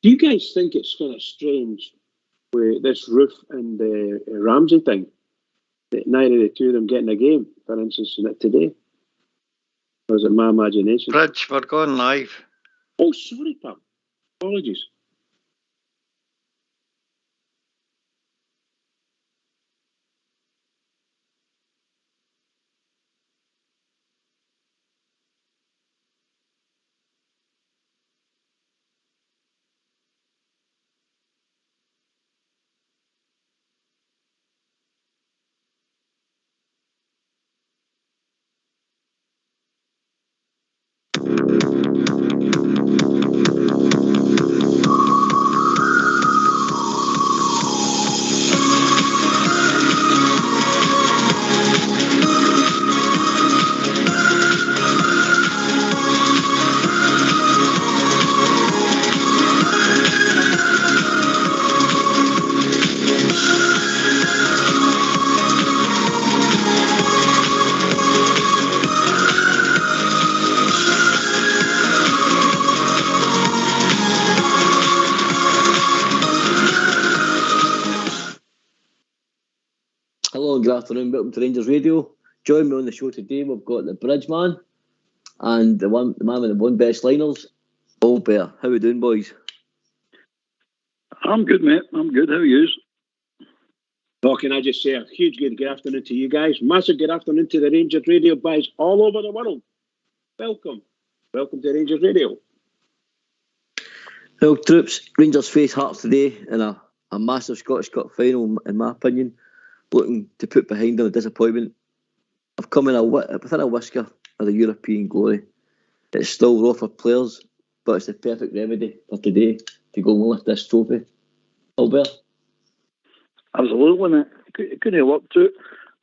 Do you guys think it's kind of strange with this Roof and Ramsey thing, that neither of the two of them getting a game, for instance, in it today? Or is it my imagination? Bridge, we're going live. Oh, sorry, pal. Apologies. Hello and good afternoon, welcome to Rangers Radio. Join me on the show today, we've got the Bridge man and the man with the one best liners, Old Bear. How we doing, boys? I'm good, mate. I'm good. How are you? Oh, can I just say a huge good afternoon to you guys. Massive good afternoon to the Rangers Radio boys all over the world. Welcome. Welcome to Rangers Radio. Well, troops, Rangers face Hearts today in a massive Scottish Cup final, in my opinion. Looking to put behind them a disappointment. I've come in within a whisker of the European glory. It's still raw for players, but it's the perfect remedy for today to go and lift this trophy. Albert? Absolutely, mate. Couldn't have worked out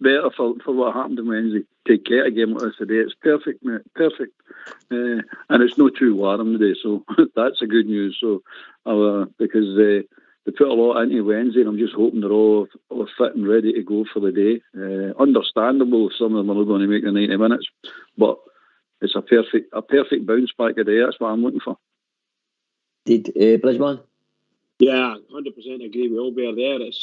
better for what happened on Wednesday. To get a game like this today, it's perfect, mate. Perfect. And it's not too warm today, so that's a good news. So, because they put a lot into Wednesday, and I'm just hoping they're all fit and ready to go for the day. Understandable if some of them are not going to make the 90 minutes, but it's a perfect bounce back today. That's what I'm looking for. Did Bridgeman? Yeah, 100% agree with Albert there. It's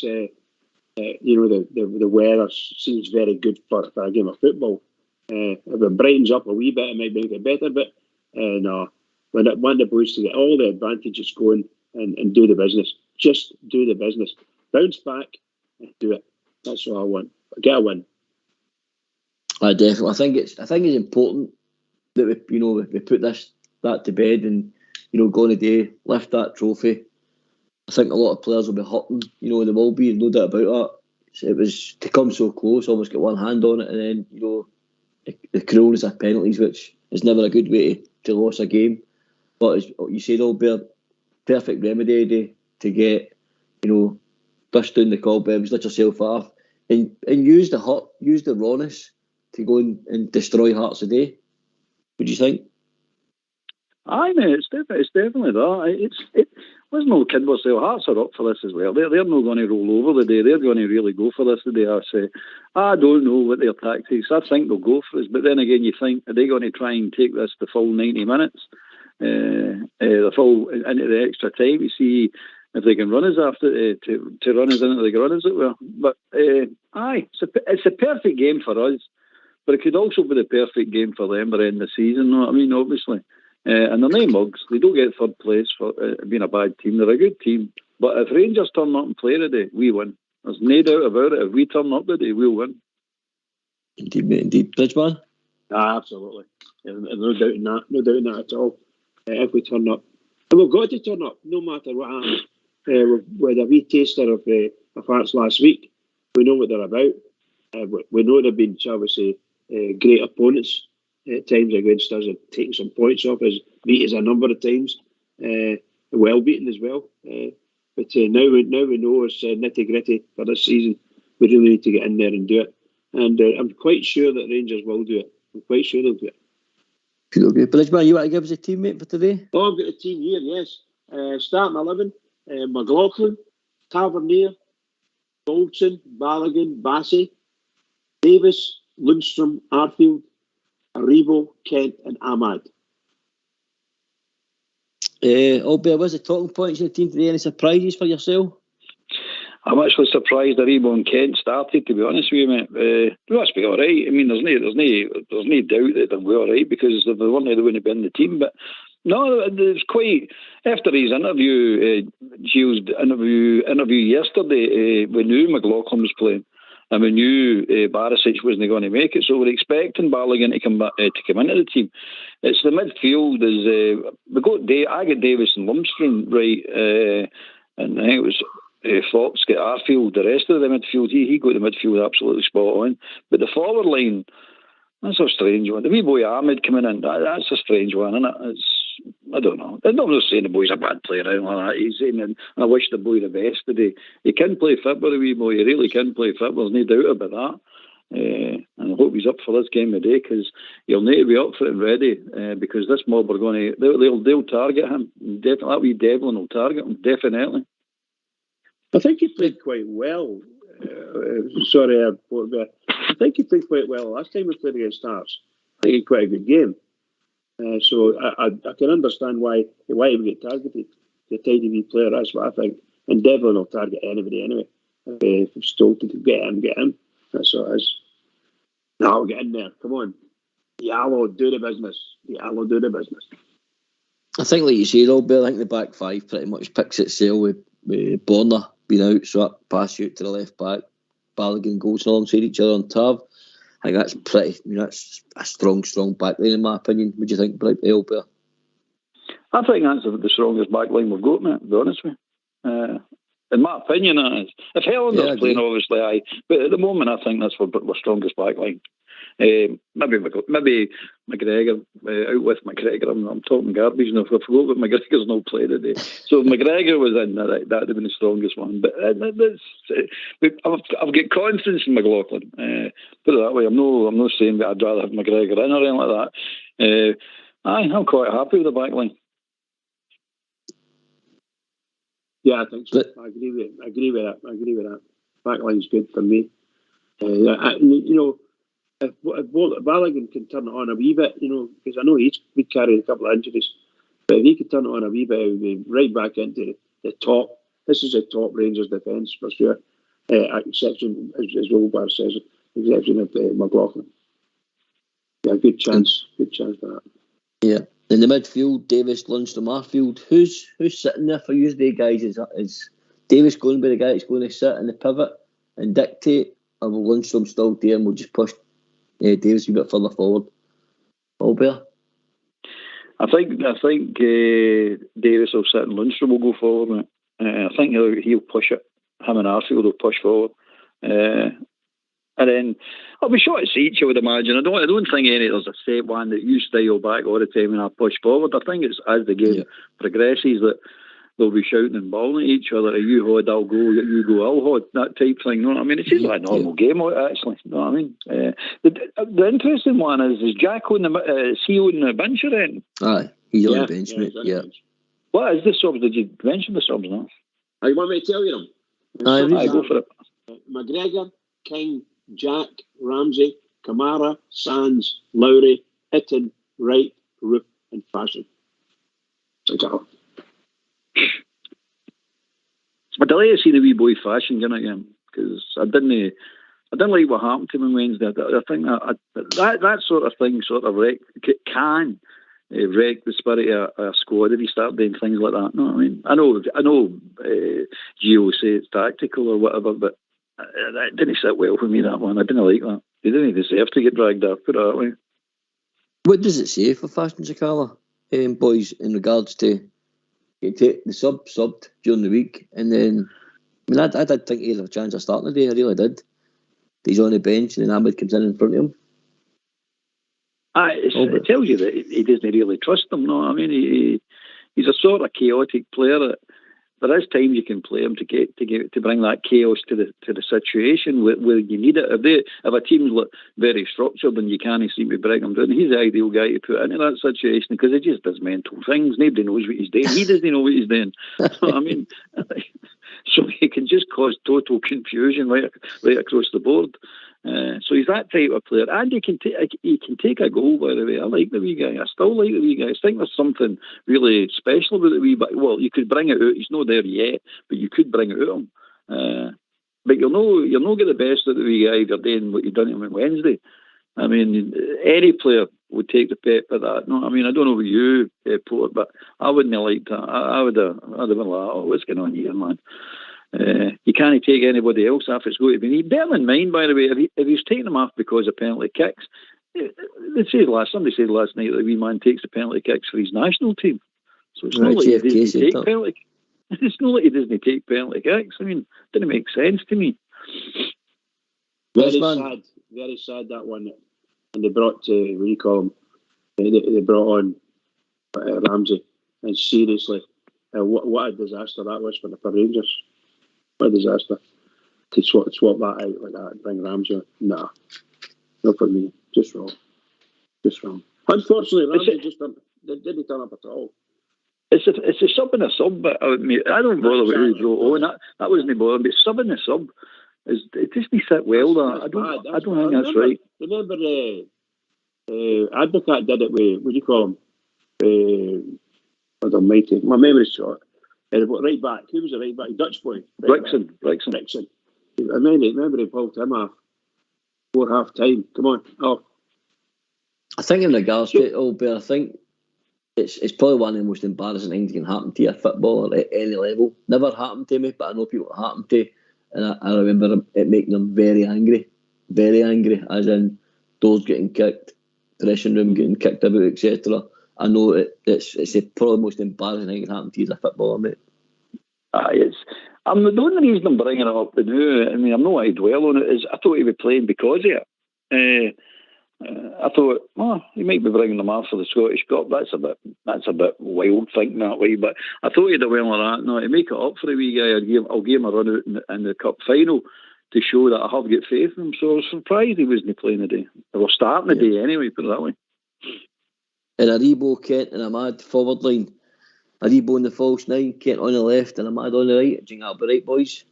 the weather seems very good for a game of football. If it brightens up a wee bit, it might make it better. But no, when I want the boys to get all the advantages going and do the business. Just do the business. Bounce back and do it. That's what I want. Get a win. I definitely. I think it's important that we put that to bed and go on a day, lift that trophy. I think a lot of players will be hurting. They will be, no doubt about that. It was to come so close, almost get one hand on it, and then the cruelness of penalties, which is never a good way to lose a game. But as you said, Albert, perfect remedy to get, dust down the cobwebs, let yourself off, and use the hurt, use the rawness to go and destroy Hearts today. What do you think? Aye, mate, it's definitely that. There's no kidding ourselves. Hearts are up for this as well. They're not going to roll over the day. They're going to really go for this today. I say, I don't know what their tactics. I think they'll go for this, but then again, you think, are they going to try and take this the full 90 minutes, the full into the extra time? You see if they can run us after to run us into the ground, as it were. But aye, it's a perfect game for us, but it could also be the perfect game for them by the end of the season. You know what I mean? Obviously. And they're no mugs. They don't get third place for being a bad team. They're a good team. But if Rangers turn up and play today, we win. There's no doubt about it. If we turn up today, we'll win. Indeed, mate. Indeed. Bridgeman? Absolutely. No doubt in that. No doubt in that at all. If we turn up. And we've got to turn up, no matter what happens. With a wee taster of Hearts last week, we know what they're about. We know they've been, shall we say, great opponents at times against us, and taking some points off us, beat us a number of times, well beaten as well. But now we know it's nitty gritty for this season. We really need to get in there and do it. And I'm quite sure that Rangers will do it. I'm quite sure they'll do it. Okay. Bridgeman, you want to give us a teammate for today? Oh, I've got a team here, yes. Starting 11, McLaughlin, Tavernier, Goldson, Balogun, Bassey, Davis, Lundstrom, Arfield, Aribo, Kent and Ahmad. Albert, what's the talking points in the team today? Any surprises for yourself? I'm actually surprised that Rebo Kent started, to be honest with you, mate. They must be all right. I mean, there's no doubt that they'll be all right because if they weren't, they wouldn't have been in the team. But no, it's quite after his interview, Gio's interview yesterday. We knew McLaughlin was playing, and we knew Barisic wasn't going to make it. So we're expecting Balogun to come into the team. It's the midfield. I got Davis and Lundstrom right, and I think it was. Fox got Arfield, the rest of the midfield, he got the midfield absolutely spot on. But the forward line, that's a strange one. The wee boy Ahmed coming in, that's a strange one, isn't it? I don't know. I'm not saying the boy's a bad player or anything like that. He's saying, and I wish the boy the best today. He can play football, the wee boy. He really can play football. There's no doubt about that. And I hope he's up for this game today because he'll need to be up for it and ready because this mob are going to, they'll target him. Definitely, that wee Devlin will target him, definitely. I think he played quite well. I think he played quite well last time we played against Hearts. I think he had quite a good game. So I can understand why he would get targeted. The tidy wee player, that's what I think. And Devlin will target anybody anyway. If he's told to get him. That's what it is. Now get in there. Come on. Diallo, do the business. I think, like you said, Albert, I think the back five pretty much picks itself with Borna being out, so that pass out to the left back, Balogun goes alongside each other on Tav. I think that's a strong back line in my opinion. What do you think, Albert? I think that's the strongest back line we've got, mate, to be honest with you. In my opinion, that is. If Hellender's playing, obviously, aye. But at the moment, I think that's our strongest back line. Maybe McGregor, out with McGregor. I'm talking garbage now. I forgot that McGregor's not played today. So if McGregor was in, that would have been the strongest one. But I've got confidence in McLaughlin. Put it that way. I'm not saying that I'd rather have McGregor in or anything like that. I'm quite happy with the back line. Yeah, I think so. I agree with that. Back line's good for me. If Balogun can turn it on a wee bit, because I know he's been carrying a couple of injuries, but if he could turn it on a wee bit, it would be right back into the top. This is a top Rangers defence for sure. Exception, as Olbar says, exception of McLaughlin. Yeah, good chance for that. Yeah. In the midfield, Davis, Lundstrom, Arfield. Who's sitting there for you today, guys? Is Davis going to be the guy that's going to sit in the pivot and dictate, or will Lundstrom still there and we'll just push Davis a bit further forward? Albert? I think Davis will sit and Lundstrom will go forward. I think he'll push it. Him and Arfield will push forward. And then I'll be sure to see each, I would imagine. I don't think there's a set one that you style back all the time and I push forward. I think it's as the game progresses that they'll be shouting and bawling at each other. You hold, I'll go. You go, I'll hold. That type thing. You know what I mean? It's just like a normal game, actually. You know what I mean? The interesting one is Jack on the the bench or anything? Aye, he's on the bench, mate. Yeah. What is the subs? Did you mention the subs now? You want me to tell you them? Aye, go for it. McGregor, King, Jack, Ramsey, Kamara, Sands, Lowry, Itten, Wright, Roof, and Fashion. I delight to see the wee boy Fashion get again because I didn't like what happened to him on Wednesday. I think that sort of thing can wreck the spirit of a squad if you start doing things like that. No, I mean I know Gio say it's tactical or whatever, but that didn't sit well for me, that one. I didn't like that. They didn't deserve to get dragged up, put it that way. What does it say for Fashion Sakala, boys, in regards to take the subbed during the week? And then, I did think he'd have a chance of starting the day, I really did. He's on the bench and then Ahmed comes in front of him. It tells you that he doesn't really trust them, no? I mean, he's a sort of chaotic player that there is times you can play him to bring that chaos to the situation where you need it. If a team's very structured and you can't seem to break them down, he's the ideal guy to put into that situation because he just does mental things. Nobody knows what he's doing. He doesn't know what he's doing. I mean, so he can just cause total confusion right across the board. So he's that type of player, and he can take a goal. By the way, I like the wee guy. I still like the wee guy. I think there's something really special about the wee. But well, you could bring it out. He's not there yet, but you could bring it out him. But you'll not get the best of the wee guy if you're doing what you've done to him on Wednesday. I mean, any player would take the pep for that. No, I mean, I don't know about you, Port, but I wouldn't have liked that. I'd have been like, oh, what's going on here, man? You can't take anybody else off. It's going to be me. Bear in mind, by the way, if he's taking them off because of penalty kicks, somebody said last night that the wee man takes the penalty kicks for his national team. So it's not like he doesn't take penalty. It's not like he doesn't take penalty kicks. I mean, it didn't make sense to me. Very sad that one. And they brought what do you call him? They brought on Ramsey, and seriously, what a disaster that was for Rangers. What a disaster to swap that out like that and bring Ramsey on. Nah, not for me. Just wrong. Unfortunately, Ramsey didn't turn up at all. It's a sub and a sub, but I don't bother with who brought on. That wasn't bothering, but sub and a sub. It doesn't sit well. I don't think that's right. Remember, Advocat did it with, what do you call him? God almighty, my memory's short. Right back. Who was the right back? Dutch boy. Rickson. I remember he pulled him off before half time. Come on, off. I think in regards to it, Albert, I think it's probably one of the most embarrassing things that can happen to a footballer at any level. Never happened to me, but I know people it happened to. And I remember it making them very angry, as in doors getting kicked, dressing room getting kicked about, etc. I know it's probably the most embarrassing thing that can happen to you as a footballer, mate. The only reason I'm bringing it up now, I mean, I'm not going to dwell on it, is I thought he was playing because of it. I thought, he might be bringing them off for the Scottish Cup. That's a bit wild thinking that way. But I thought he'd have well of that. No, to make it up for the wee guy, I'll give him a run out in the cup final to show that I have got faith in him. So I was surprised he wasn't playing today. Or starting the day anyway, put it that way. And Aribo, Kent, and Ahmad forward line. Aribo in the false nine, Kent on the left, and Ahmad on the right. Do you think that'll be right, boys?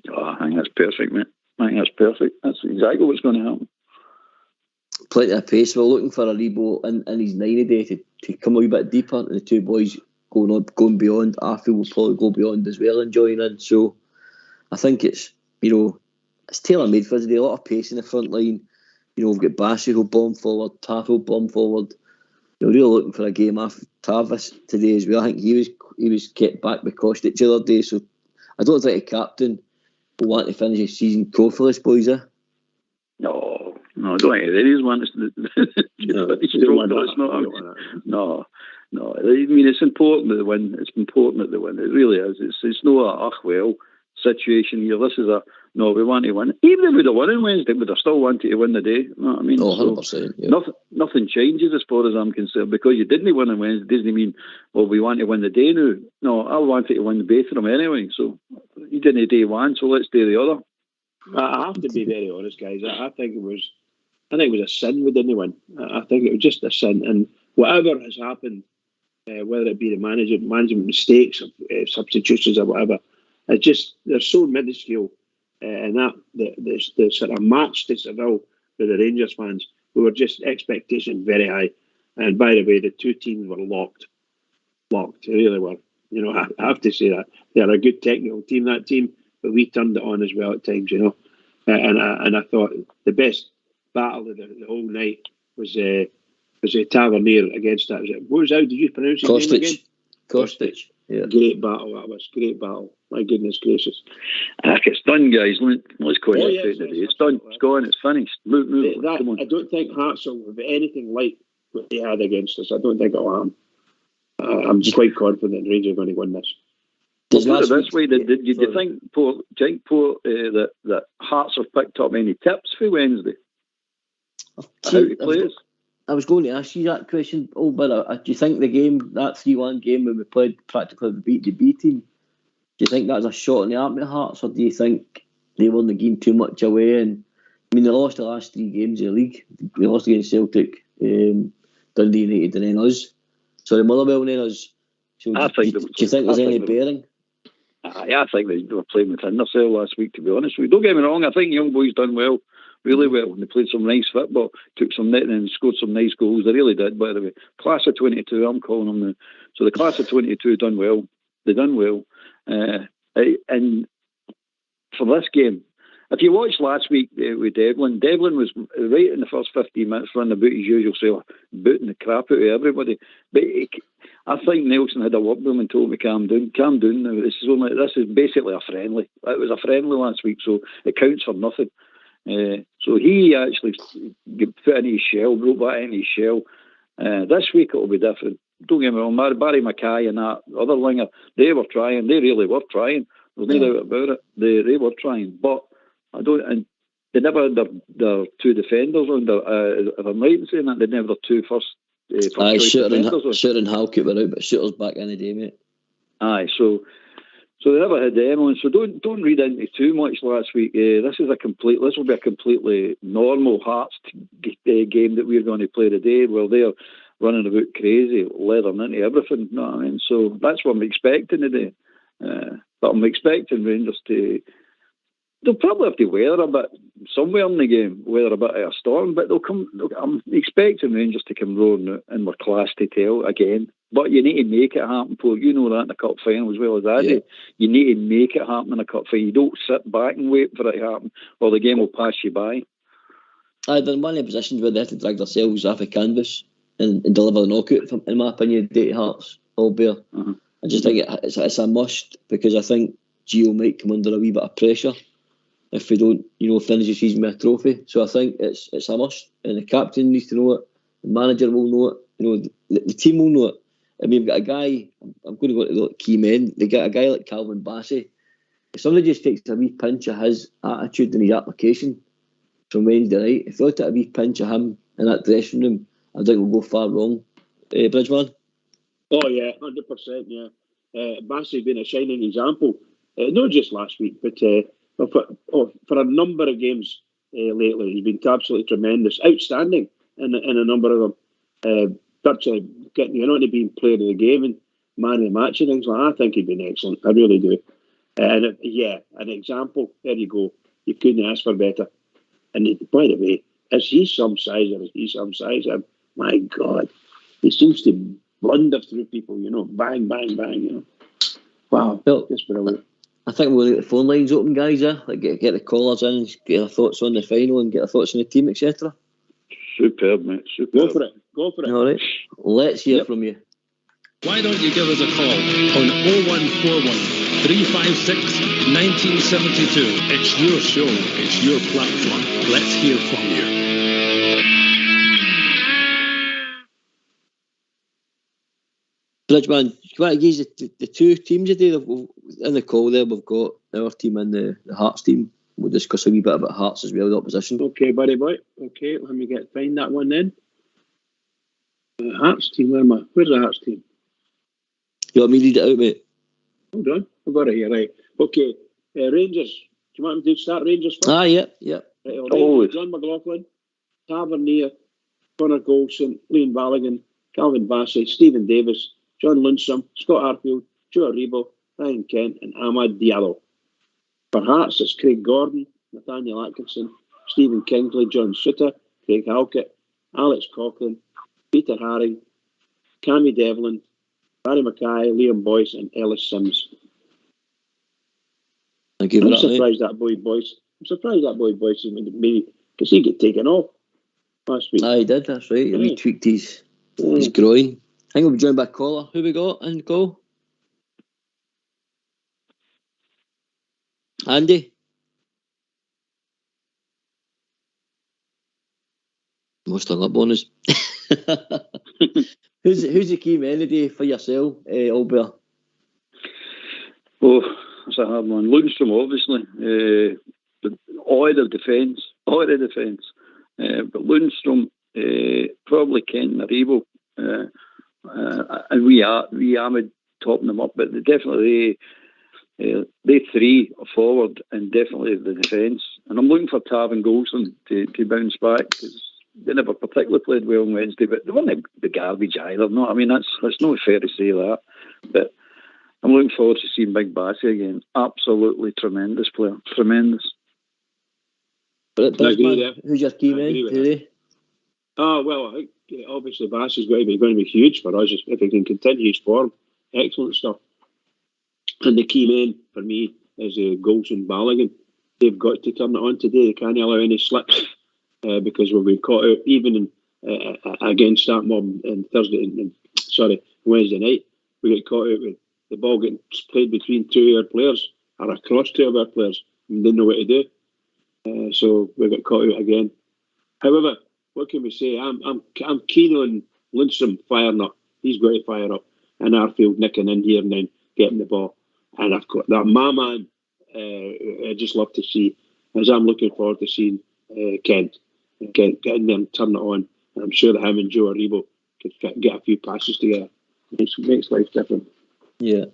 Oh, I think that's perfect, mate. I think that's perfect. That's exactly what's going to happen. Plenty of pace. We're looking for Aribo in his 90 day to come a wee bit deeper, and the two boys going beyond. Arfield will probably go beyond as well and join in. So I think it's tailor made for today. A lot of pace in the front line. We've got Bassey who'll bomb forward, Taff will bomb forward. Really looking for a game off Tavis today as well. I think he was kept back by Kostic the other day. So I don't think a captain will want to finish his season trophyless, boys. No, I don't think there is one. No. I mean, it's important that they win. It's important that they win. It really is. It's not a situation here. This is we want to win. Even if we'd have won on Wednesday, we'd have still wanted to win the day. You know what I mean? 100%. Yeah. Nothing changes as far as I'm concerned. Because you didn't win on Wednesday doesn't mean, we want to win the day now. No, I wanted to win the both of them anyway. So you didn't day one, so let's do the other. I have to be very honest, guys. I think it was a sin we didn't win. I think it was just a sin, and whatever has happened, whether it be the management mistakes, substitutions or whatever, it's just they're so minuscule, and that the sort of match to Seville with the Rangers fans, we were just expectation very high, and by the way, the two teams were locked. They really were. I have to say that they're a good technical team. That team. But we turned it on as well at times, and I thought the best battle of the whole night was a Tavernier against that. How did you pronounce his name again? Kostic. Yeah. Great battle that was. Great battle. My goodness gracious. It's done, guys. Let's call it out today. It's done. It's gone. It's finished. Move. Come on. I don't think Hearts will be anything like what they had against us. I don't think it'll happen. I'm quite confident Rangers are going to win this. Put it this way, did you think, that Hearts have picked up any tips for Wednesday? I was going to ask you that question, but do you think the game, that 3-1 game when we played practically beat the B team, do you think that's a shot in the arm at Hearts, or do you think they weren't getting too much away? And I mean, they lost the last 3 games of the league. They lost against Celtic, Dundee United, and then us. Sorry, Motherwell, and then us. So do you think there's any bearing? I think they were playing within themselves last week, to be honest with you. Don't get me wrong, I think young boys done well, really well. And they played some nice football, took some net and scored some nice goals. They really did, by the way. Class of 22, I'm calling them now. So the class of 22 done well. They done well. And for this game, if you watched last week with Devlin was right in the first 15 minutes running about his usual self, booting the crap out of everybody. But I think Nelson had a word with him and told me, calm down now. This is basically a friendly. It was a friendly last week, so it counts for nothing. So he actually put in his shell, broke that in his shell. This week it'll be different. Don't get me wrong, Barry Mackay and that other winger, they were trying. They really were trying. There's no doubt about it. They were trying, but and they never had their two defenders on. If I'm right in saying that, they never had two first choice defenders. Shooter and Halkett were out, but Shooter's back in the day, mate. Aye, so they never had them on. So don't read into too much last week. This will be a completely normal Hearts game that we're going to play today. Well, they're running about crazy, leathering into everything. You know what I mean? So that's what I'm expecting today. But I'm expecting Rangers they'll probably have to weather a bit somewhere in the game, weather a bit of a storm, but I'm expecting Rangers to come roaring out and we're class to tell again. But you need to make it happen, Paul. You know that in the cup final as well as I do. You need to make it happen in a cup final. You don't sit back and wait for it to happen, or the game will pass you by. They're in one of the positions where they have to drag themselves off a canvas and deliver the knockout, in my opinion, to Hearts, albeit. I just think it's a must, because I think Gio might come under a wee bit of pressure if we don't, finish the season with a trophy. So I think it's a must, and the captain needs to know it, the manager will know it, the team will know it. I mean, we've got a guy, I'm going to go to the key men, they got a guy like Calvin Bassey. If somebody just takes a wee pinch of his attitude and his application from Wednesday night, if they looked at a wee pinch of him in that dressing room, I think we'll go far wrong. Bridgeman? Oh yeah, 100%, yeah. Bassey's been a shining example, not just last week, but for a number of games lately. He's been absolutely tremendous, outstanding in a number of them. Virtually getting into being player of the game and man of the match and things like that. I think he'd been excellent. I really do. And an example. There you go. You couldn't ask for better. And by the way, is he some size or is he some size? My God, he seems to blunder through people. Bang, bang, bang. Wow, just brilliant. I think we'll get the phone lines open, guys. Like get the callers in, get their thoughts on the final and get their thoughts on the team, etc. Superb, mate. Superb. Go for it. All right. Let's hear from you. Why don't you give us a call on 0141 356 1972. It's your show. It's your platform. Let's hear from you. Bridgeman, you want to give the two teams today? In the call there, we've got our team and the Hearts team. We'll discuss a wee bit about Hearts as well, the opposition. Okay, buddy boy. Okay, let me find that one then. The Hearts team, where's the Hearts team? You want me to read it out, mate? Hold on, I've got it here, right. Okay, Rangers. Do you want me to start Rangers first? Yeah. Right, John McLaughlin, Tavernier, Connor Golson, Liam Balogun, Calvin Bassey, Stephen Davis, John Lundstrom, Scott Arfield, Joe Aribo, Ryan Kent and Ahmad Diallo. For Hearts, it's Craig Gordon, Nathaniel Atkinson, Stephen Kingsley, John Sutter, Craig Halkett, Alex Coughlin, Peter Haring, Cammy Devlin, Barry Mackay, Liam Boyce and Ellis Sims. I'm surprised that boy Boyce maybe because he got taken off last week. He did, that's right. He tweaked his groin. I think we'll be joined by a caller. Who we got in call? Andy? Most hung up on us. Who's the key man today for yourself, Albert? Oh, that's a hard one. Lundstrom, obviously. All the defence. But Lundstrom, probably Kent and Aribo. And we Ahmed topping them up, but definitely they three are forward and definitely the defence. And I'm looking for Tav and Golson to bounce back because they never particularly played well on Wednesday, but they weren't the garbage either. No, I mean that's not fair to say that. But I'm looking forward to seeing Big Bassey again. Absolutely tremendous player, tremendous. But I agree there. who's your key man today? Oh, well, I think obviously Bass is going to be huge for us if he can continue his form. Excellent stuff. And the key man for me is Golson Balogun. They've got to turn it on today. They can't allow any slips because we've been caught out even against that mob on Wednesday night. We get caught out with the ball getting played between two of our players or across two of our players and didn't know what to do. So we got caught out again. However, what can we say? I'm keen on Lundstrom firing up. He's got to fire up. And Arfield nicking in here and then getting the ball. And I've got that. My man, I just love to see, as I'm looking forward to seeing Kent get in there and turn it on. And I'm sure that him and Joe Aribo could get a few passes together. It makes life different. Yeah.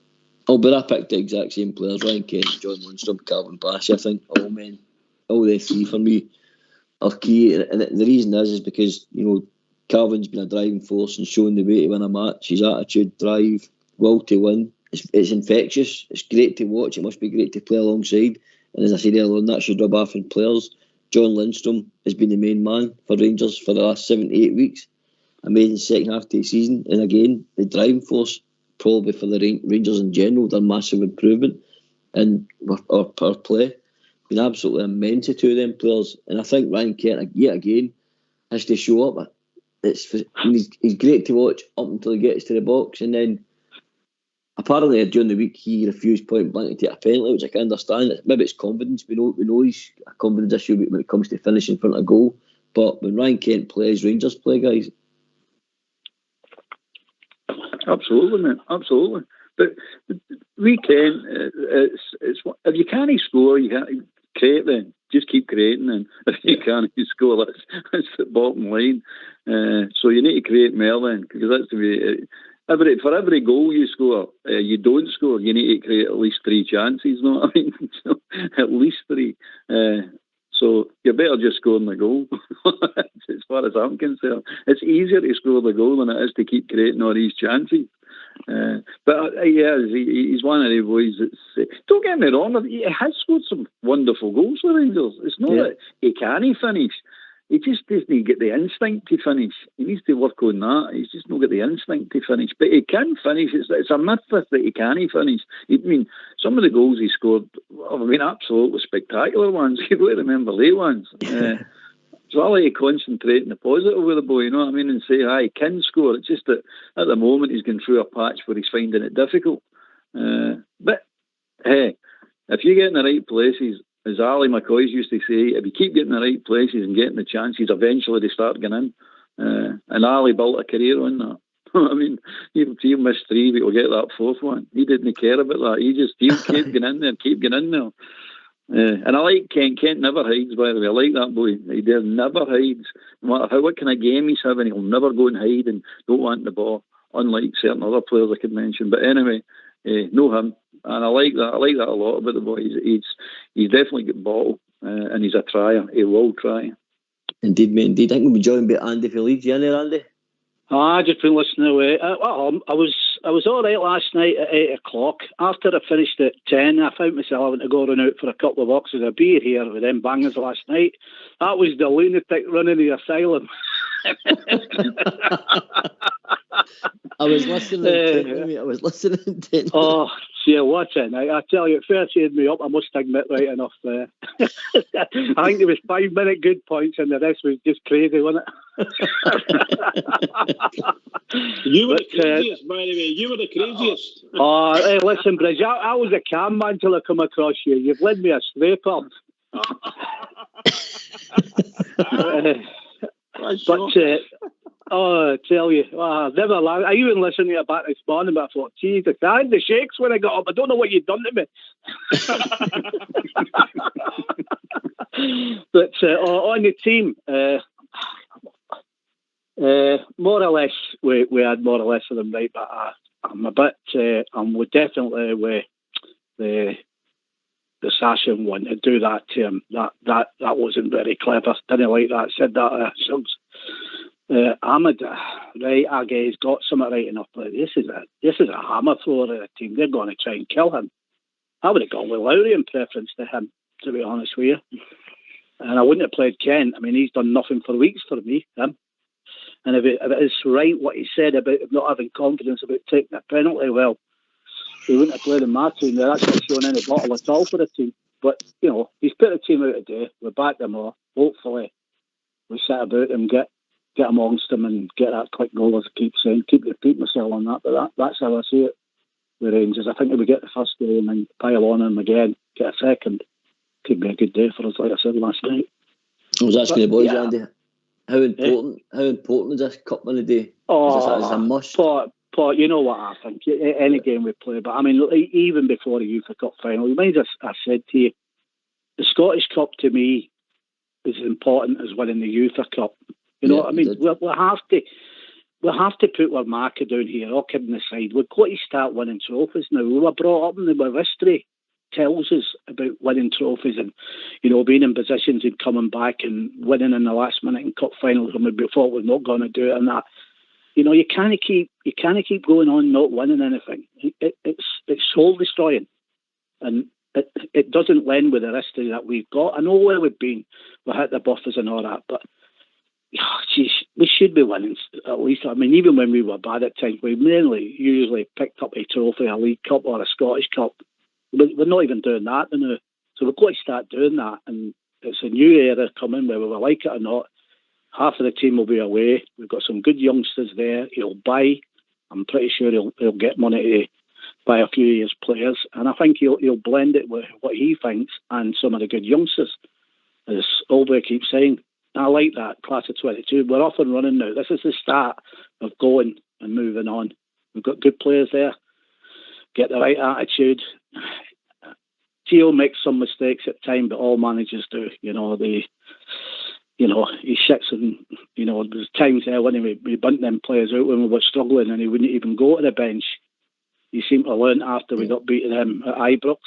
Oh, but I picked the exact same players: Ryan Kent, John Lundstrom, Calvin Bassey. I think all the three for me are key. And the reason is because, Calvin's been a driving force and showing the way to win a match. His attitude, drive, will to win. It's infectious. It's great to watch. It must be great to play alongside. And as I said earlier on, that should rub off in players. John Lundstrom has been the main man for Rangers for the last 7 to 8 weeks. Amazing second half of the season. And again, the driving force, probably for the Rangers in general, done massive improvement in our play. Been absolutely immense to two of them players. And I think Ryan Kent, yet again, has to show up. He's great to watch up until he gets to the box. And then apparently during the week he refused point blank to take a penalty, which I can understand. Maybe it's confidence. We know he's a confidence issue when it comes to finishing in front of goal. But when Ryan Kent plays, Rangers play, guys. Absolutely, man. Absolutely. But we can. It's if you can't score, you can't create. Then just keep creating. And if you can't score, that's the bottom line. So you need to create more then, because that's the way. For every goal you score, you don't score, you need to create at least 3 chances. You know what I mean? So, at least 3. So you're better just scoring the goal. As far as I'm concerned, it's easier to score the goal than it is to keep creating all these chances. But he's one of the boys that's. Don't get me wrong, he has scored some wonderful goals for Rangers. It's not that he can't finish. He just doesn't get the instinct to finish. He needs to work on that. He's just not got the instinct to finish. But he can finish. It's a myth that he can't finish. I mean, some of the goals he scored have been absolutely spectacular ones. You've got to remember late ones. So I like to concentrate on the positive with the boy, you know what I mean, and say, he can score. It's just that at the moment he's going through a patch where he's finding it difficult. But, hey, if you get in the right places, as Ali McCoy used to say, if you keep getting the right places and getting the chances, eventually they start getting in. And Ali built a career on that. I mean, he'll miss 3, but he'll get that 4th one. He didn't care about that. He'll keep getting in there, keep getting in there. And I like Kent. Kent never hides, by the way. I like that boy. He never hides. No matter what kind of game he's having, he'll never go and hide and don't want the ball, unlike certain other players I could mention. But anyway, know him. And I like that. I like that a lot about the boy. He's definitely got ball, and he's a trier. He will try. Indeed, mate. Indeed. I think we'll be joined by Andy for Leeds. You in there, Andy? I just been listening away. I was all right last night at 8 o'clock. After I finished at 10, I found myself having to go run out for a couple of boxes of beer here with them bangers last night. That was the lunatic running the asylum. I was listening intently. Oh, yeah, what's it now? I tell you, it first cheered me up, I must admit, right enough there. I think there was 5-minute good points and the rest was just crazy, wasn't it? You were the craziest, by the way. You were the craziest. Hey, listen, Bridge, I was a calm man till I come across you. You've led me astray, pal. I tell you, I never laughed. I even listened to it back this morning, but I thought, Jesus, I had the shakes when I got up. I don't know what you'd done to me. But on the team, more or less, we had more or less of them right, but I'm a bit, I'm definitely with the Sasha one to do that to him. That wasn't very clever. Didn't like that. Said that ourselves. Ahmed, right? Okay, he's got something right enough, but this is a hammer thrower of the team. They're going to try and kill him. I would have gone with Lowry in preference to him, to be honest with you. and I wouldn't have played Kent. I mean, he's done nothing for weeks for me. And if it is right what he said about not having confidence about taking a penalty, well, he wouldn't have played in my team. They're actually showing any bottle at all for the team. But, he's put the team out today. We back them all. Hopefully, we set about them, get amongst them and get that quick goal, as I keep saying. Keep repeating myself on that, but that's how I see it with Rangers. I think if we get the first goal and then pile on them again, get a second, could be a good day for us, like I said last night. I was asking the boys, Andy, how important is this cup win today? Is this a must? Paul, you know what I think. Any game we play, but I mean, even before the UEFA Cup final, reminds us, I said to you, the Scottish Cup to me is as important as winning the UEFA Cup. You know what I mean? We'll have to put our marker down here, all kidding aside. We've got to start winning trophies now. We were brought up and our history tells us about winning trophies and, being in positions and coming back and winning in the last minute in cup finals when we thought we're not going to do it and that. You can't keep going on not winning anything. It's soul destroying, and it doesn't lend with the history that we've got. I know where we've been, we hit the buffers and all that, but we should be winning at least. I mean, even when we were bad at times, we usually picked up a trophy, a League Cup or a Scottish Cup. We're not even doing that now, so we've got to start doing that. And it's a new era coming, whether we like it or not. Half of the team will be away. We've got some good youngsters there. I'm pretty sure he'll get money to buy a few of his players, and I think he'll blend it with what he thinks and some of the good youngsters. As Olberg keeps saying, I like that class of 22. We're off and running now. This is the start of going and moving on. We've got good players there. Get the right attitude. Gio makes some mistakes at times, but all managers do. He sits and, there's times there when we bunt them players out when we were struggling and he wouldn't even go to the bench. He seemed to learn after we got beaten them at Ibrox.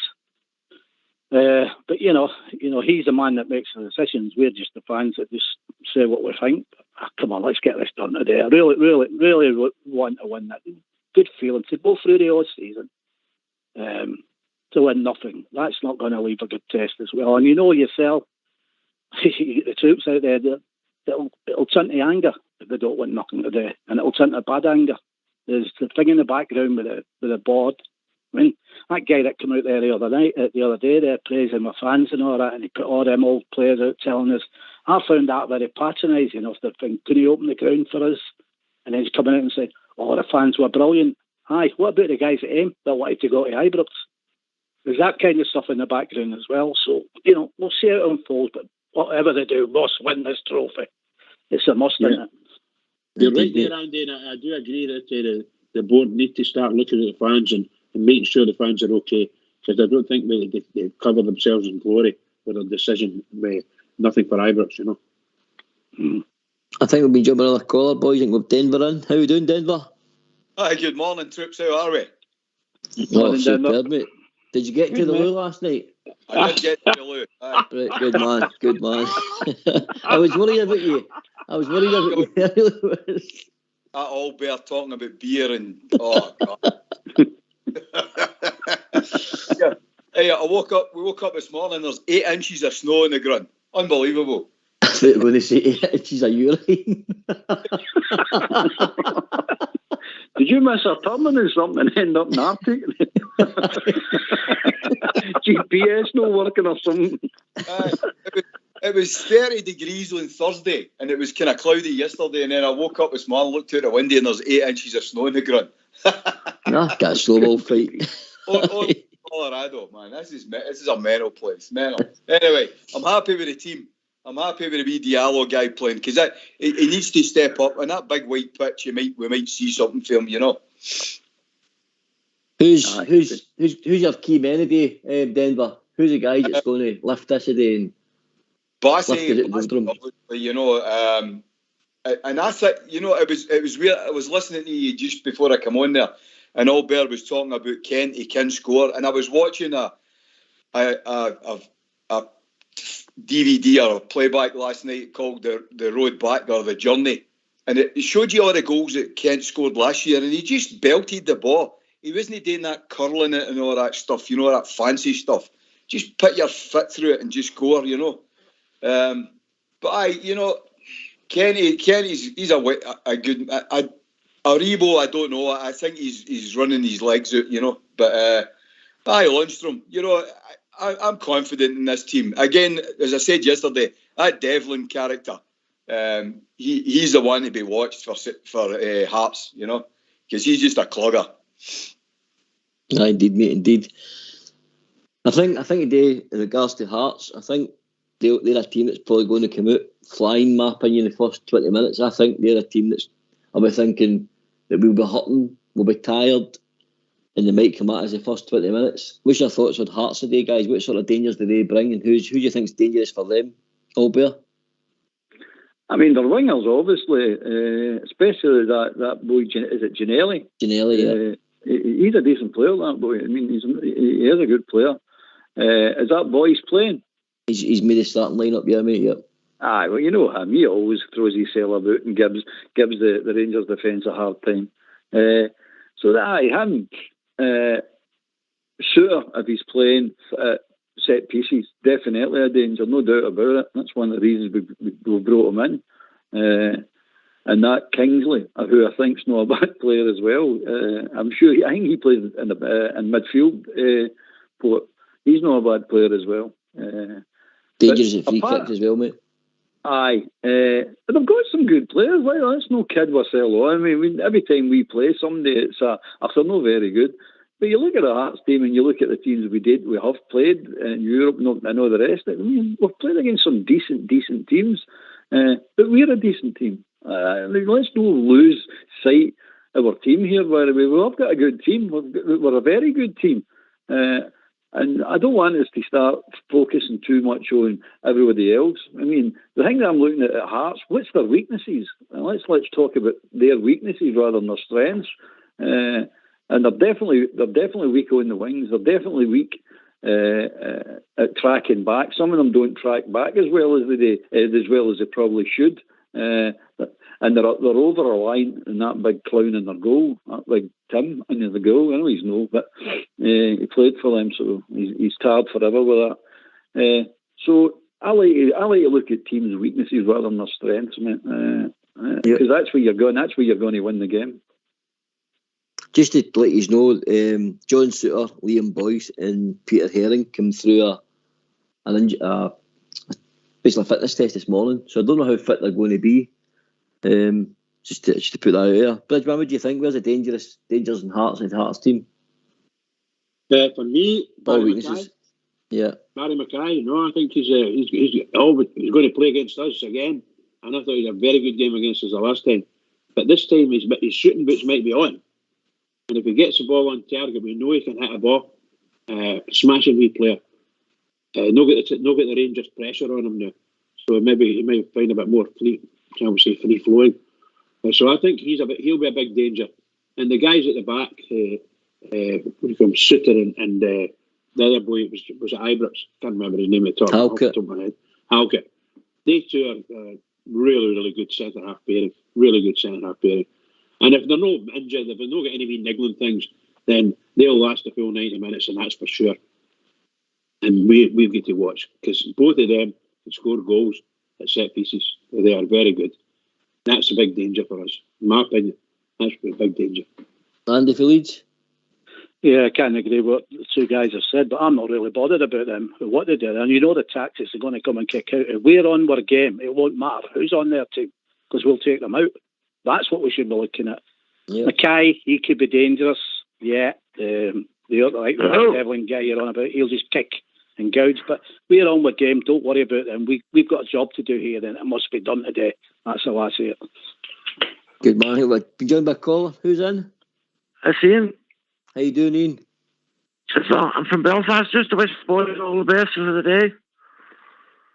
But, he's the man that makes the decisions. We're just the fans that just say what we think. Come on, let's get this done today. I really, really, really want to win that. Good feeling to go through the odd season to win nothing. That's not going to leave a good taste as well. And you know yourself, the troops out there, it'll turn to anger if they don't win nothing today, and it'll turn to bad anger. There's the thing in the background with the board. I mean, that guy that came out there the other day, there praising my fans and all that, and he put all them old players out telling us. I found that very patronising of the thing. Could he open the ground for us? And then he's coming out and saying, "Oh, the fans were brilliant." Aye, what about the guys at AIM that wanted to go to Ibrox? There's that kind of stuff in the background as well. So we'll see how it unfolds, but whatever they do, must win this trophy. It's a must, isn't it? You're right there, Andy, and I do agree that the board need to start looking at the fans and making sure the fans are okay, because I don't think they cover themselves in glory with a decision with nothing for Ibrox, I think we'll be jumping another caller, boys. I think we've Denver in. How are we doing, Denver? Hi, good morning, troops. How are we? Superb, mate. Did you get to the loo last night? I did get to the loo. Right, good man. I was worried about you. That all bear talking about beer and oh god. Yeah. Hey, we woke up this morning, there's 8 inches of snow on the ground. Unbelievable. I thought when they say 8 inches of urine. Did you miss a turning or something and end up in Arctic? GPS not working or something? It was 30 degrees on Thursday and it was kind of cloudy yesterday, and then I woke up this morning, looked out the window and there's 8 inches of snow on the ground. Got a snowball fight. Colorado, man, this is a mental place. Mental. Anyway, I'm happy with the team. I'm happy with the wee Diallo guy playing, because he needs to step up on that big white pitch. We might see something from him, Who's your key man today, Denver? Who's the guy that's going to lift this today and lift it at the room? And that's it. It was weird. I was listening to you just before I come on there, and Albert was talking about Kent. He can score, and I was watching a DVD or a playback last night called the Road Back or the Journey, and it showed you all the goals that Kent scored last year, and he just belted the ball. He wasn't doing that curling it and all that stuff, that fancy stuff. Just put your foot through it and just score, But Kenny's he's a good. Aribo, I don't know. I think he's running his legs out, But Lundstrom, I'm confident in this team. Again, as I said yesterday, that Devlin character, he's the one to be watched for Hearts, because he's just a clogger. No, indeed, mate, indeed. I think today, in regards to Hearts, I think they're a team that's probably going to come out flying, in my opinion, the first 20 minutes. I think they're a team that's, I'll be thinking that we'll be hurting, we'll be tired, and they might come at us the first 20 minutes. What's your thoughts on Hearts today, guys? What sort of dangers do they bring, and who do you think's dangerous for them, Albert? I mean, their wingers, obviously, especially that boy, is it Ginelli? Ginelli, yeah. He's a decent player, that boy. I mean, he is a good player. Is that boy's playing? He's made a starting lineup, yeah, mate, yeah. Aye, well, you know him. He always throws himself about and gives the Rangers defence a hard time. So him, Suter, if he's playing set pieces, definitely a danger, no doubt about it. That's one of the reasons we brought him in. And that Kingsley, who I think's not a bad player as well. I'm sure. I think he plays in midfield. But he's not a bad player as well. Dangerous at free kicks as well, mate. Aye, but they've got some good players. Like, let's no kid ourselves on. I mean, every time we play somebody, it's they're not very good. But you look at the Hearts team and you look at the teams we have played in Europe. I know the rest. I mean, we've played against some decent teams, but we're a decent team. Let's not lose sight of our team here. Where we've got a good team. We're a very good team. And I don't want us to start focusing too much on everybody else. I mean, the thing that I'm looking at Hearts, what's their weaknesses? And let's talk about their weaknesses rather than their strengths. And they're definitely weak on the wings. They're definitely weak at tracking back. Some of them don't track back as well as they probably should. And they're over reliant on that big clown in their goal, that big Tim in the goal. I know he's no, but he played for them, so he's tarred forever with that. So I like to look at teams' weaknesses rather than their strengths, mate. Because that's where you're going. That's where you're going to win the game. Just to let you know, John Suter, Liam Boyce, and Peter Herring came through basically a fitness test this morning, so I don't know how fit they're going to be. Just to put that out there. Bridgman, what do you think? Where's the dangers in Hearts team? For me, Barry Mackay. Yeah, Barry Mackay. No, I think he's going to play against us again, and I thought he had a very good game against us the last time. But this time his shooting boots might be on, and if he gets the ball on target, we know he can hit a ball. Smashing wee player. No get the Rangers pressure on him now, so maybe he might find a bit more free flowing. So I think he'll be a big danger. And the guys at the back, Suter and the other boy was at Ibrox. Can't remember his name at the top of my head. Halkett. They two are really, really good centre half pairing. Really good centre half pairing. And if they're not injured, if they're not got any wee niggling things, then they'll last the full 90 minutes, and that's for sure. And we've got to watch, because both of them can score goals at set pieces. They are very good. That's a big danger for us. In my opinion, that's a big danger. Andy for Leeds? Yeah, I can't agree with what the two guys have said, but I'm not really bothered about them, what they do. And you know the tactics are going to come and kick out. If we're on our game, it won't matter who's on their team, because we'll take them out. That's what we should be looking at. Yeah. Mackay, he could be dangerous. Yeah, the Devlin guy you're on about, he'll just kick and gouge. But we're on with game. Don't worry about them. We've got a job to do here, and it must be done today. That's how I see it. Good man. We're joined by a caller. Who's in? It's Ian. How you doing, Ian? I'm from Belfast. Just to wish boys all the best for the day.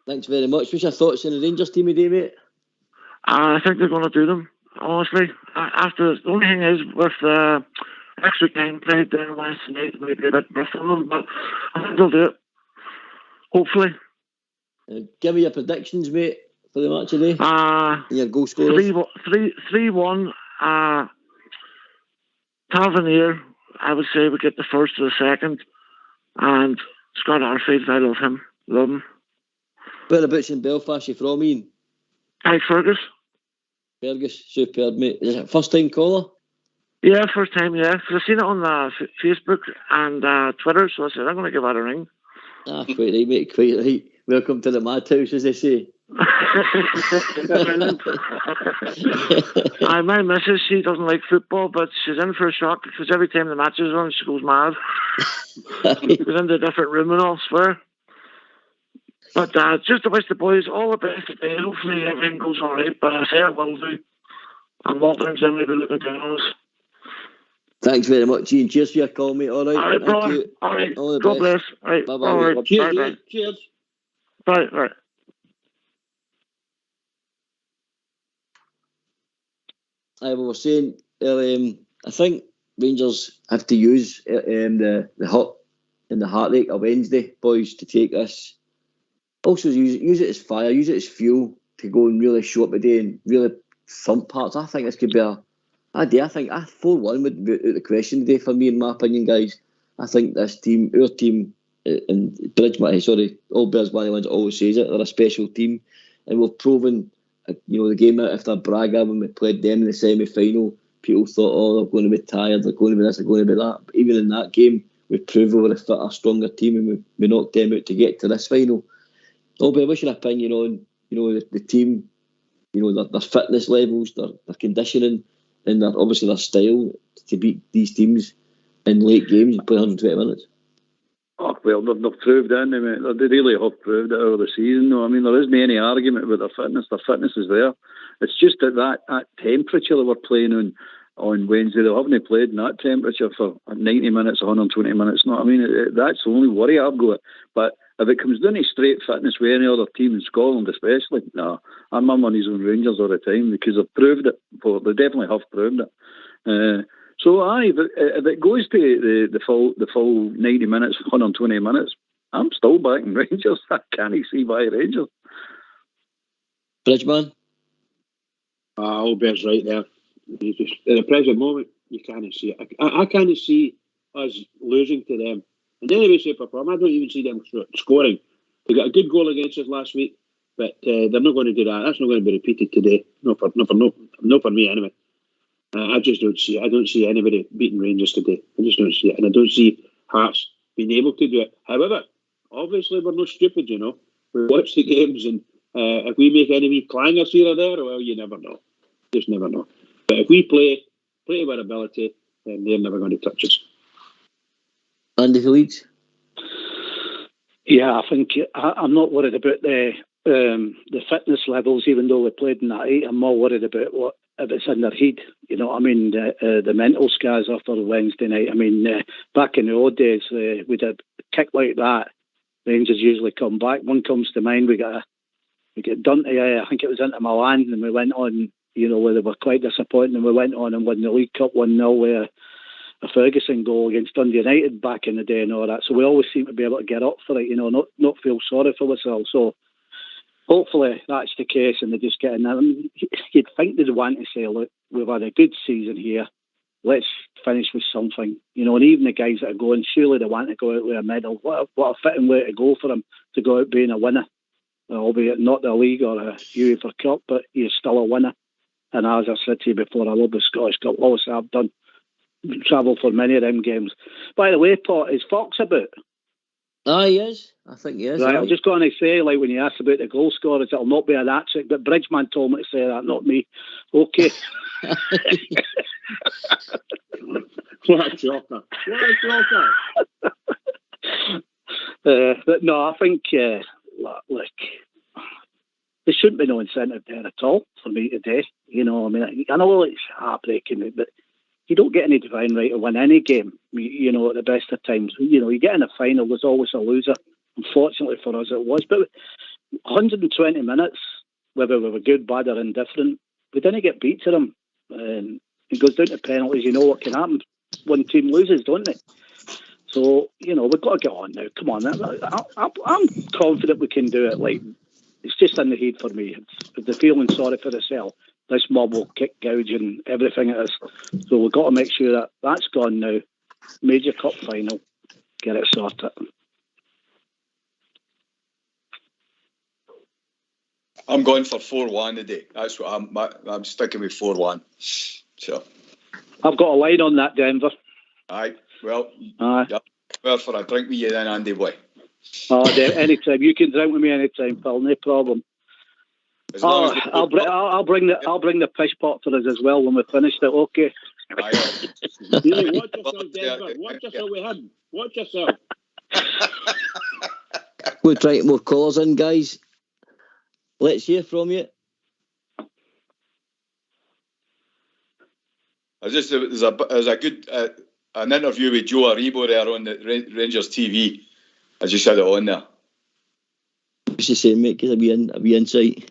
Thanks very much. What's your thoughts on the Rangers team today, mate? I think they're going to do them, honestly. The only thing is, with extra time played there last night, it might be a bit rough on them, but I think they'll do it. Hopefully. Give me your predictions, mate, for the match today. Your goal scorers. 3-1. Tavernier, I would say, we get the first or the second. And Scott Arfield, I love him. Whereabouts in Belfast you from, Ian? Hi, Fergus. Fergus, superb, mate. Is it first time caller? Yeah, first time, yeah. 'Cause I've seen it on Facebook and Twitter, so I said, I'm going to give that a ring. Ah, quite right, mate, quite right. Welcome to the madhouse, as they say. My missus, she doesn't like football, but she's in for a shock because every time the match is on, she goes mad. She goes into a different room and all, swear. But just to wish the boys all the best today. Hopefully everything goes all right, but I say it will do. And lockdown's in, we'll be looking down on us. Thanks very much, Ian. Cheers for your call, mate. All right, All right, thank brother. you. All right, all the God best. bless. All right, Bye-bye. all right. Cheers, Bye, Ian. Cheers. bye. Bye. We were saying, I think Rangers have to use the hut and the heartache of Wednesday, boys, to take this. Also, use it as fire, use it as fuel to go and really show up today and really thump parts. I think this could be I think 4-1 would be out of the question today for me, in my opinion, guys. I think this team, our team, and all Bears Wans always says it, they're a special team, and we've proven, the game after Braga when we played them in the semi-final, people thought, oh, they're going to be tired, they're going to be this, they're going to be that. But even in that game, we proved we were a stronger team, and we knocked them out to get to this final. Albie, what's your opinion on the team, their fitness levels, their conditioning, and obviously their style to beat these teams in late games and play 120 minutes? Oh, well, they've proved it, mate. They really have proved it over the season. No, I mean, there isn't any argument about their fitness. Their fitness is there. It's just that temperature that we're playing on Wednesday, they haven't played in that temperature for 90 minutes, 120 minutes. No, I mean, that's the only worry I've got. But if it comes down to straight fitness with any other team in Scotland especially, no, I'm my money's on Rangers all the time because they've proved it. Well, they definitely have proved it. So if it goes to the full 90 minutes, 120 minutes, I'm still backing Rangers. I can't see why Rangers. Bridgeman? Albert's right there. Just, in the present moment, you can't see it. I can't see us losing to them in any way, shape or form. I don't even see them scoring. They got a good goal against us last week, but they're not going to do that. That's not going to be repeated today. Not for me anyway. I just don't see it. I don't see anybody beating Rangers today. I just don't see it. And I don't see Hearts being able to do it. However, obviously we're not stupid, We watch the games, and if we make any wee clangers here or there, well, you never know. Just never know. But if we play to our ability, then they're never going to touch us. Andy Leeds? Yeah, I think I'm not worried about the fitness levels, even though we played in that 8. I'm more worried about what if it's in their head. The mental scars after Wednesday night. Back in the old days, we did a kick like that. Rangers usually come back. One comes to mind. We get done to, I think it was into Milan, and we went on. Where they were quite disappointing, and we went on and won the League Cup 1-0 with a Ferguson goal against Dundee United back in the day and all that. So we always seem to be able to get up for it, not feel sorry for ourselves. So hopefully that's the case, and they just get in there. You'd think they'd want to say, look, we've had a good season here. Let's finish with something. And even the guys that are going, surely they want to go out with a medal. What a fitting way to go for them, to go out being a winner. Albeit not the league or a UEFA Cup, but you're still a winner. And as I said to you before, I love the Scottish Cup. Obviously, I've done travel for many of them games. By the way, Pot, is Fox about? He is. I think he is. Right, I'm just going to say, when you asked about the goal scorers, it'll not be an hat-trick, but Bridgeman told me to say that, not me. Okay. What a shocker. But no, I think, look, there shouldn't be no incentive there at all for me today. I know it's heartbreaking, but you don't get any divine right to win any game, at the best of times. You get in a final, there's always a loser. Unfortunately for us, it was. But 120 minutes, whether we were good, bad or indifferent, we didn't get beat to them. It goes down to penalties. You know what can happen. One team loses, don't they? So, we've got to get on now. Come on. I'm confident we can do it. It's just in the head for me. If they're feeling sorry for themselves, this mob will kick, gouge and everything it is. So we've got to make sure that that's gone now. Major Cup final. Get it sorted. I'm going for 4-1 today. That's what I'm sticking with 4-1. So I've got a line on that, Denver. Aye. Well, aye. Yeah. Well, for a drink with you then, Andy boy. Oh, anytime. You can drink with me anytime, Phil. No problem. As long as I'll bring the fish pot for us as well when we're finished it. Okay. Aye. Really, watch yourself, Denver. Watch yourself with him. Watch yourself. We're trying to get more callers in, guys. Let's hear from you. There's a good an interview with Joe Aribo there on the Rangers TV. I just had it on there. What's he saying, mate? Give a wee insight.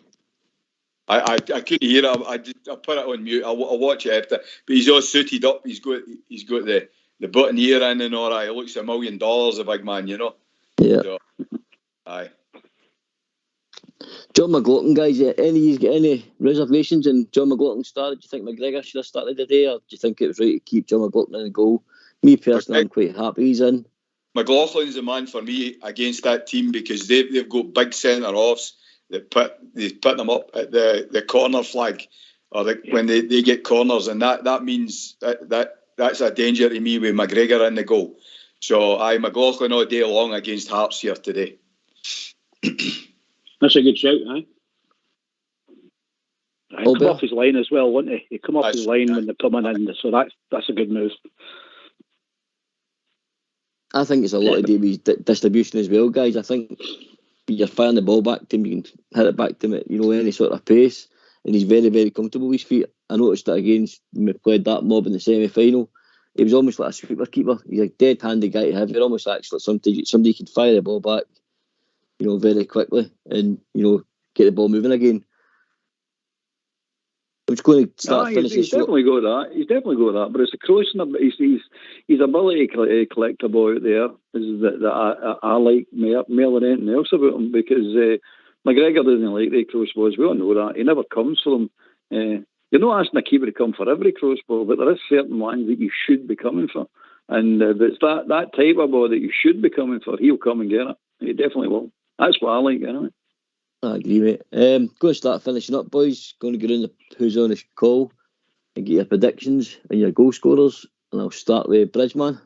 I couldn't hear it. I put it on mute. I'll watch it after. But he's all suited up. He's got the button ear in and all that. He looks $1 million, the big man, you know. Yeah. So, aye. John McLaughlin, guys, he's got any reservations in John McLaughlin started? Do you think McGregor should have started today, or do you think it was right to keep John McLaughlin in the goal? Me personally, I'm quite happy he's in. McLaughlin's the man for me against that team because they've got big centre offs that put them up at the corner flag or when they get corners, and that means that's a danger to me with McGregor in the goal. So McLaughlin all day long against Hearts here today. That's a good shout, aye. He'll come off his line as well, won't he? He'll come off his line when they're coming in, so that's a good move. I think it's a lot of Davies' distribution as well, guys. I think you're firing the ball back to him, you can hit it back to him at any sort of pace, and he's very, very comfortable with his feet. I noticed that against when we played that mob in the semi-final. He was almost like a sweeper keeper. He's a dead-handed guy to have. You're almost actually somebody could fire the ball back, very quickly and, get the ball moving again. I'm just going to start finishing. He's definitely got that. But it's a crossing. His ability to collect a ball out there is that I like more than anything else about him, because McGregor doesn't like the cross balls. We all know that. He never comes for them. You're not asking a keeper to come for every cross ball, but there is certain ones that you should be coming for. And if it's that type of ball that you should be coming for, he'll come and get it. He definitely will. That's what I like, anyway. I agree, mate. Going to start finishing up, boys. Going to go in the who's on the call and get your predictions and your goal scorers. And I'll start with Bridgeman.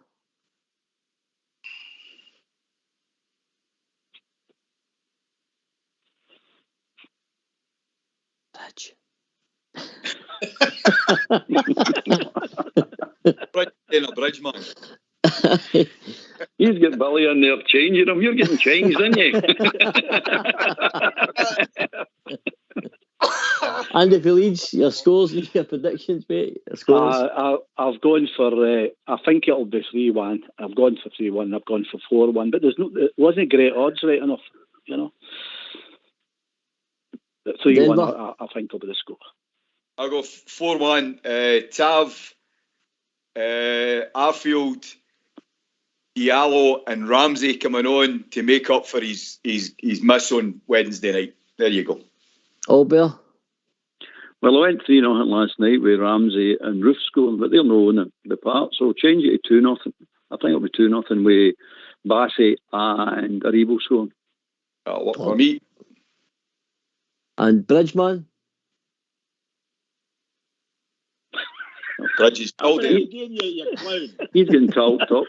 Bridgeman. He's getting Billy in there changing him. You're getting changed, aren't you? Andy, if he leads your scores and your predictions, mate. I've gone for. I think it'll be 3-1. I've gone for 3-1. I've gone for 4-1. But it wasn't great odds, right enough. 3-1. I think will be the score. I'll go 4-1. Tav, Arfield, Diallo and Ramsey coming on to make up for his miss on Wednesday night. There you go. Albert? Well, I went 3-0 last night with Ramsey and Roof scoring, but they're not in the part, so I'll change it to 2-0. I think it'll be 2-0 with Bassey and Aribo scoring. That'll work for me. And Bridgeman? Bridge is told him. He's getting talked up.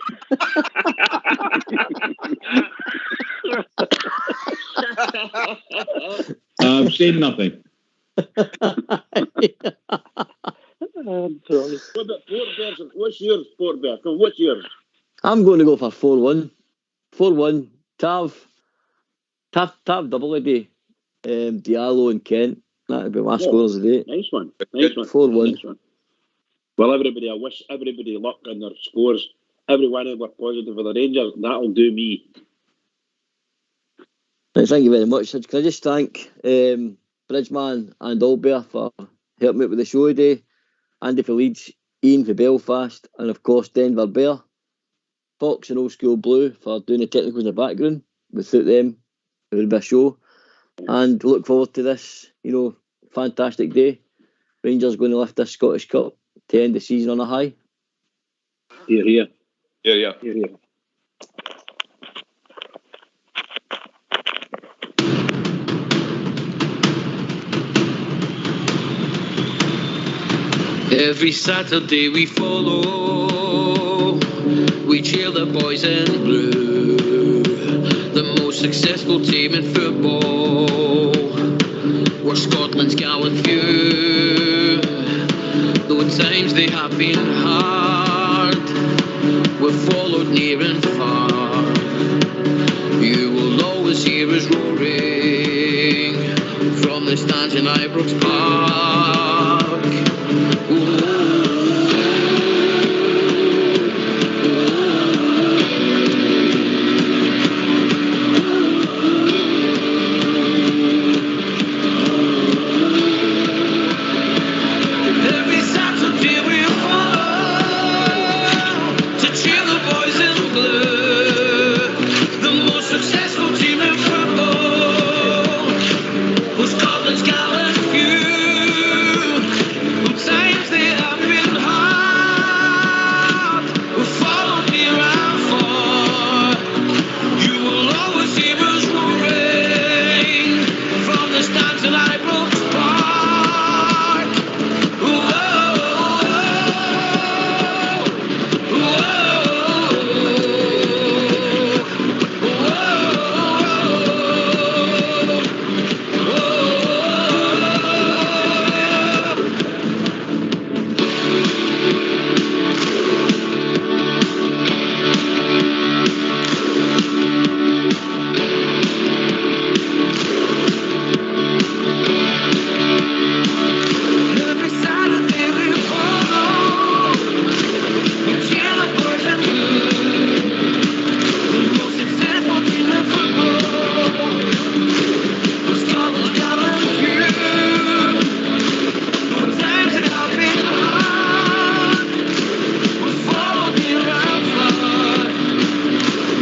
I've seen nothing. What about Port Bear? What's yours, Port Bear? What's yours? I'm going to go for 4-1. 4-1. Tav double a day. Diallo and Kent. That would be my scores of the day. Nice one. 4-1. Nice one. Well, I wish everybody luck on their scores. Everyone were positive for the Rangers. That'll do me. Thank you very much. Can I just thank Bridgeman and Albert for helping me out with the show today. Andy for Leeds, Ian for Belfast, and of course Denver Bear. Fox and Old School Blue for doing the technicals in the background. Without them, it would be a show. And look forward to this, fantastic day. Rangers going to lift this Scottish Cup to end the season on a high. Hear, hear. Yeah. Hear, hear. Every Saturday we follow, we cheer the boys in blue, the most successful team in football. We're Scotland's gallant few, though at times they have been hard, we're followed near and far. You will always hear us roaring from the stands in Ibrox Park. Every Saturday we follow to cheer the boys in blue, the most successful team in football. We're Scotland's gallant few. Times they have been hard, we're followed near and far. You will always hear us roaring from the stands in Ibrox Park. Whoa, whoa, every Saturday we follow, we cheer the boys in blue, the most successful team in football. We're Scotland's gallant few. Though times it have been hard, we're followed near and far.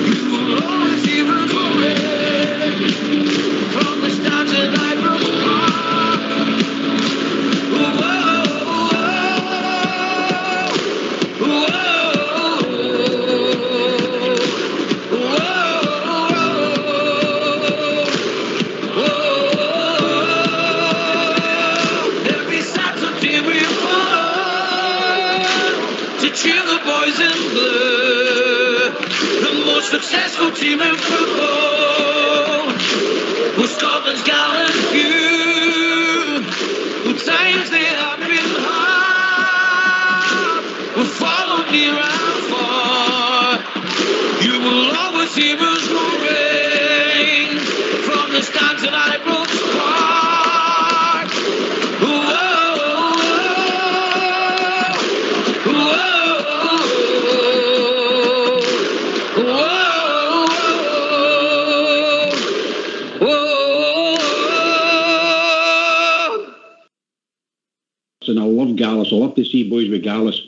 You will always hear us roaring from the stands in Ibrox Park. Whoa, whoa, every Saturday we follow to cheer the boys in blue, the most successful team in football. We're Scotland's gallant few, who times they have been hard, we're followed near and far. You will always hear us roaring from the stands at Ibrox Park. Whoa, whoa, whoa, whoa. And I love Gallus. I love to see boys with Gallus.